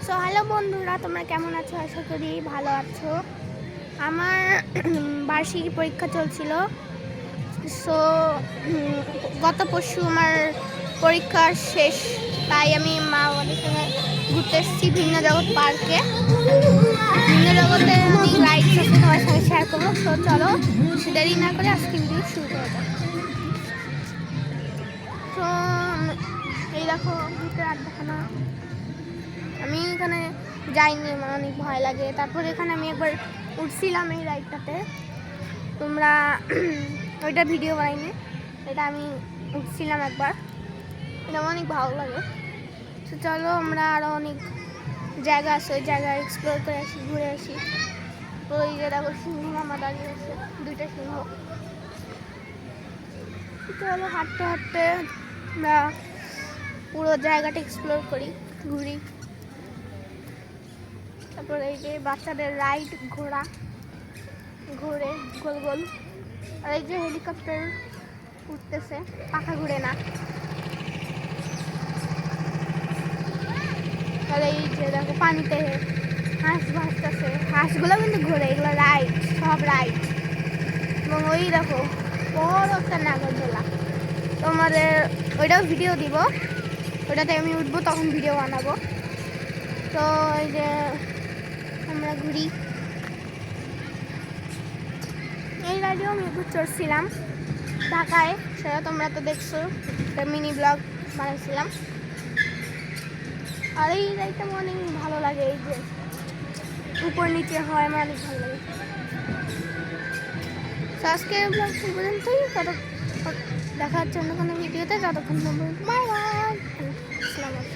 So hello বন্ধুরা, তোমরা কেমন আছো? আশা করি ভালো আছো। আমার বার্ষিক পরীক্ষা চলছিল। সো গত পরশু আমার পরীক্ষা শেষ, তাই আমি মা বাবার সঙ্গে ঘুরতে এসেছি ভিন্ন জগৎ পার্কে। ভিন্ন জগতে আমি রাইডস আছে তোমার সঙ্গে শেয়ার করবো। সো চলো দেরি না করে আজকে ভিডিও শুরু করা যাক। তো এই দেখো ভিতরে আড্ডাখানা। আমি এখানে যাইনি, আমার অনেক ভয় লাগে। তারপর এখানে আমি একবার উঠছিলাম এই রাইডটাতে, তোমরা ওইটা ভিডিও বানাইনি, এটা আমি উঠছিলাম একবার, এটা অনেক ভালো লাগে। তো চলো আমরা আরও অনেক জায়গা আছে, ওই জায়গায় এক্সপ্লোর করে আসি, ঘুরে আসি। ওই যে দেখো সিংহ মামা দাঁড়িয়ে আছে, দুইটা সিংহ। চলো হাঁটতে হাঁটতে আমরা পুরো জায়গাটা এক্সপ্লোর করি, ঘুরি। তারপর এই যে বাচ্চাদের রাইড, ঘোড়া ঘুরে গোল গোল। আর এই যে হেলিকপ্টার উঠতেছে, পাখা ঘুরে না। আর এই যে দেখো পানিতে হাঁস ভাসতেছে, হাঁসগুলো কিন্তু ঘুরে, এগুলো রাইড, সব রাইড। এবং ওই দেখো বড় একটা নাগরদোলা, তোমাদের ওইটাও ভিডিও দিব, ওইটাতে আমি উঠবো তখন ভিডিও বানাবো। তো এই যে আমরা ঘুরি, এই রাইডেও আমি একটু চড়ছিলাম ঢাকায়, সেটা তোমরা তো দেখছো, একটা মিনি ব্লগ বানাইছিলাম। আর এই রাইডটা আমার অনেক ভালো লাগে, এই যে উপর নিচে হয়, আমার অনেক ভালো লাগে। আজকের ব্লগ পর্যন্তই, দেখা হচ্ছে অন্য কোনো ভিডিওতে। ততক্ষণ পর্যন্ত বাই বাই, আসসালামু আলাইকুম।